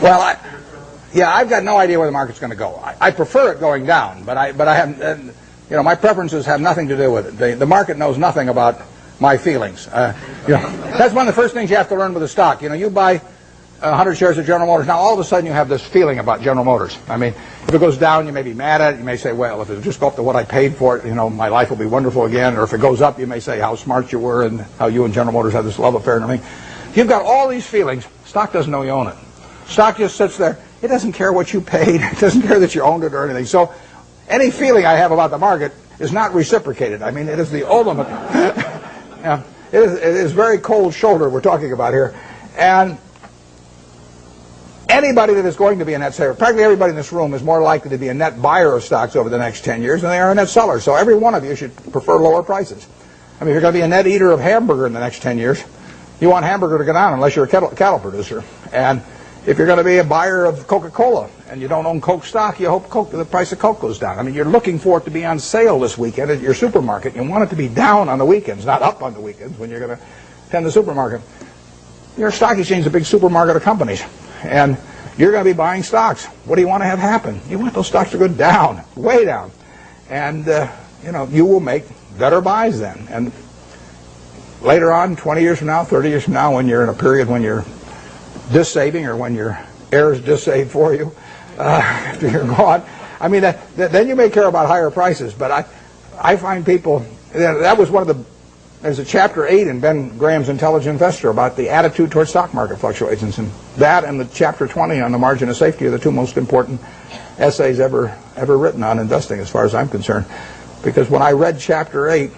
Well, yeah, I've got no idea where the market's going to go. I prefer it going down, but I haven't. My preferences have nothing to do with it. The market knows nothing about my feelings. That's one of the first things you have to learn with a stock. You buy 100 shares of General Motors. Now, all of a sudden, you have this feeling about General Motors. I mean, if it goes down, you may be mad at it. You may say, well, if it just go up to what I paid for it, my life will be wonderful again. Or if it goes up, you may say how smart you were and how you and General Motors have this love affair and everything. You've got all these feelings. Stock doesn't know you own it. Stock just sits there. It doesn't care what you paid. It doesn't care that you owned it or anything. So any feeling I have about the market is not reciprocated. I mean, it is the ultimate. It is very cold shoulder we're talking about here. And anybody that is going to be a net saver, practically everybody in this room is more likely to be a net buyer of stocks over the next 10 years than they are a net seller. So every one of you should prefer lower prices. I mean, if you're going to be a net eater of hamburger in the next 10 years, you want hamburger to go down unless you're a cattle producer. And if you're going to be a buyer of Coca-Cola and you don't own Coke stock, you hope the price of Coke goes down. I mean, you're looking for it to be on sale this weekend at your supermarket. You want it to be down on the weekends, not up on the weekends when you're going to attend the supermarket. Your stock exchange is a big supermarket of companies, and you're going to be buying stocks. What do you want to have happen? You want those stocks to go down, way down. And, you will make better buys then. And later on, 20 years from now, 30 years from now, when you're in a period when you're dis-saving or when your heirs dis-save for you after you're gone, I mean, then you may care about higher prices. But I find people, that was one of the, there's a chapter 8 in Ben Graham's Intelligent Investor about the attitude towards stock market fluctuations. And that and the chapter 20 on the margin of safety are the two most important essays ever written on investing as far as I'm concerned. Because when I read chapter 8,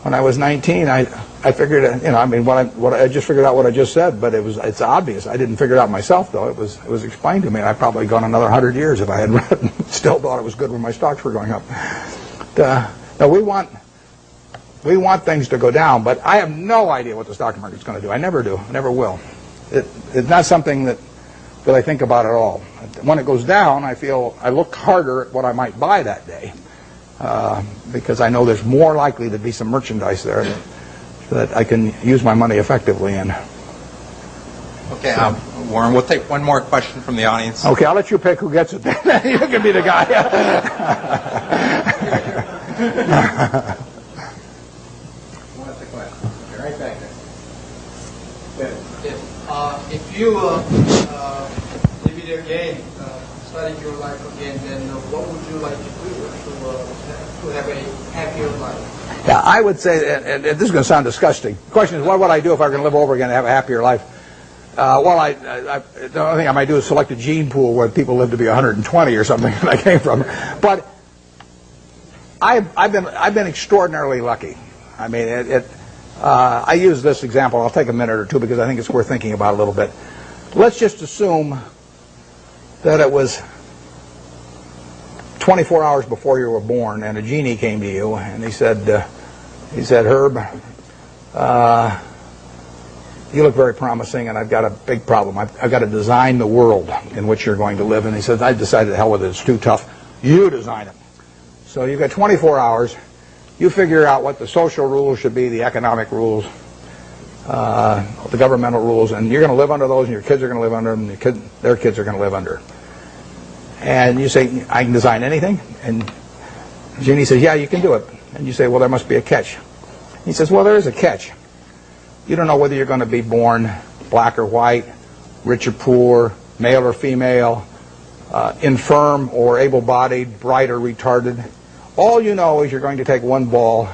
when I was 19, I figured, I just figured out what I just said, but it's obvious. I didn't figure it out myself, though. It was explained to me. I'd probably gone another 100 years if I had read and still thought it was good when my stocks were going up. No, we want things to go down, but I have no idea what the stock market's going to do. I never do. I never will. It's not something that I think about at all. When it goes down, I look harder at what I might buy that day. Because I know there's more likely to be some merchandise there that I can use my money effectively in. Okay, Warren, we'll take one more question from the audience. Okay, I'll let you pick who gets it. You can be the guy. Right back there. If you live again, starting your life again, then what would you like to do to have a happier life? Yeah, I would say, and this is going to sound disgusting. The question is, what would I do if I were going to live over again and have a happier life? The only thing I might do is select a gene pool where people live to be 120 or something that I came from. But I've been extraordinarily lucky. I mean, I use this example. I'll take a minute or two because I think it's worth thinking about a little bit. Let's just assume that it was 24 hours before you were born, and a genie came to you, and he said, Herb, you look very promising, and I've got a big problem. I've got to design the world in which you're going to live. And he said, I decided, the hell with it, it's too tough. You design it. So you've got 24 hours. You figure out what the social rules should be, the economic rules, the governmental rules, and you're going to live under those, and your kids are going to live under them, and their kids are going to live under. And you say, I can design anything? And Genie says, yeah, you can do it. And you say, well, there must be a catch. He says, well, there is a catch. You don't know whether you're going to be born black or white, rich or poor, male or female, infirm or able-bodied, bright or retarded. All you know is you're going to take one ball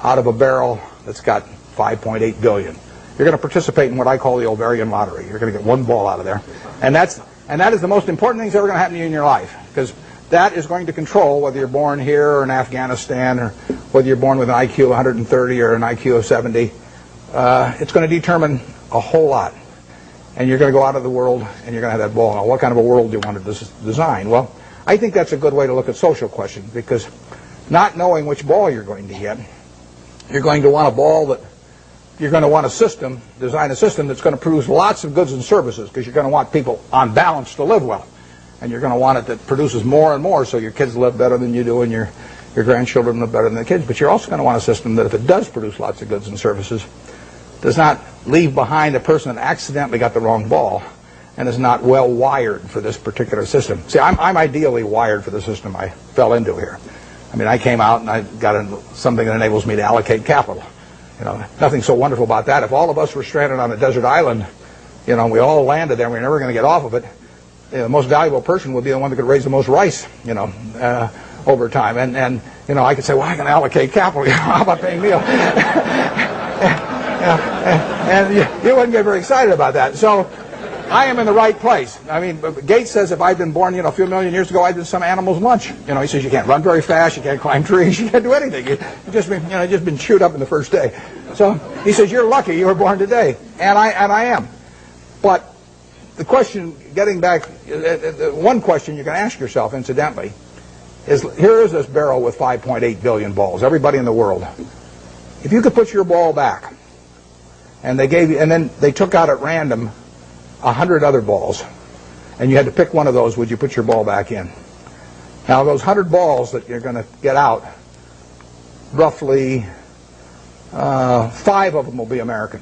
out of a barrel that's got 5.8 billion. You're going to participate in what I call the ovarian lottery. You're going to get one ball out of there. And that is the most important thing that's ever going to happen to you in your life, because that is going to control whether you're born here or in Afghanistan, or whether you're born with an IQ of 130 or an IQ of 70. It's going to determine a whole lot. And you're going to go out of the world and you're going to have that ball. Now, what kind of a world do you want to design? Well, I think that's a good way to look at social questions, because not knowing which ball you're going to get, you're going to want a ball that, you're going to want a system, design a system that's going to produce lots of goods and services, because you're going to want people on balance to live well. And you're going to want it that produces more and more, so your kids live better than you do and your grandchildren live better than the kids. But you're also going to want a system that if it does produce lots of goods and services, does not leave behind a person that accidentally got the wrong ball and is not well wired for this particular system. See, I'm ideally wired for the system I fell into here. I mean, I came out and I got something that enables me to allocate capital. You know, nothing so wonderful about that. If all of us were stranded on a desert island, you know, we all landed there and we're never going to get off of it, the most valuable person would be the one that could raise the most rice, you know, over time. And you know, I could say, well, I can allocate capital. You know, how about paying Neil? And you wouldn't get very excited about that. So I am in the right place. I mean, Gates says if I'd been born, you know, a few million years ago, I'd been some animal's lunch. You know, he says you can't run very fast, you can't climb trees, you can't do anything. You've just been, you know, just been chewed up in the first day. So he says you're lucky you were born today, and I am. But the question, getting back, one question you can ask yourself, incidentally, is here is this barrel with 5.8 billion balls. Everybody in the world. If you could put your ball back, and they gave you, and then they took out at random 100 other balls, and you had to pick one of those, would you put your ball back in? Now those 100 balls that you're going to get out, roughly 5 of them will be American.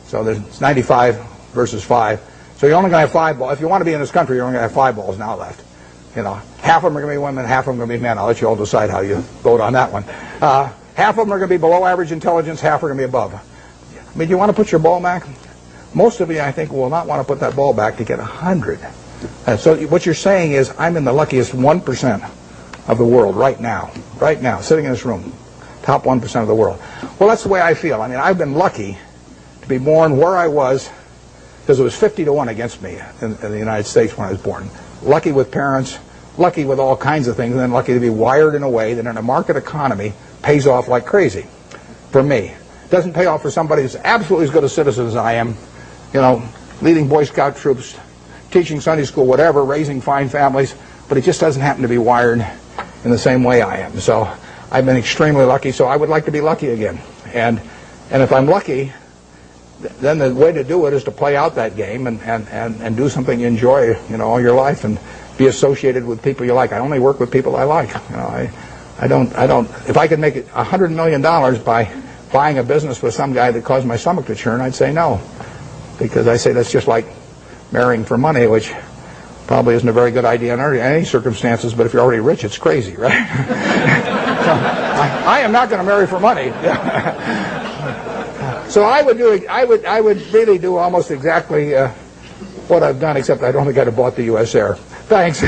So there's 95 versus 5. So you're only going to have 5 balls. If you want to be in this country, you're only going to have 5 balls now left. You know, half of them are going to be women, half of them are going to be men. I'll let you all decide how you vote on that one. Half of them are going to be below average intelligence, half are going to be above. I mean, do you want to put your ball back? Most of you, I think, will not want to put that ball back to get 100. So what you're saying is, I'm in the luckiest 1% of the world right now, sitting in this room, top 1% of the world. Well, that's the way I feel. I mean, I've been lucky to be born where I was, because it was 50-1 against me in the United States when I was born. Lucky with parents, lucky with all kinds of things, and then lucky to be wired in a way that in a market economy pays off like crazy for me. It doesn't pay off for somebody who's absolutely as good a citizen as I am, you know, leading Boy Scout troops, teaching Sunday school, whatever, raising fine families, but it just doesn't happen to be wired in the same way I am. So I've been extremely lucky, so I would like to be lucky again. And if I'm lucky, then the way to do it is to play out that game and do something you enjoy, you know, all your life, and be associated with people you like. I only work with people I like. You know, I don't. If I could make it $100 million by buying a business with some guy that caused my stomach to churn, I'd say no, because I say that's just like marrying for money, which probably isn't a very good idea in any circumstances. But if you're already rich, it's crazy, right? So I am not going to marry for money. So I would really do almost exactly what I've done, except I don't think I'd have bought the U.S. Air. Thanks.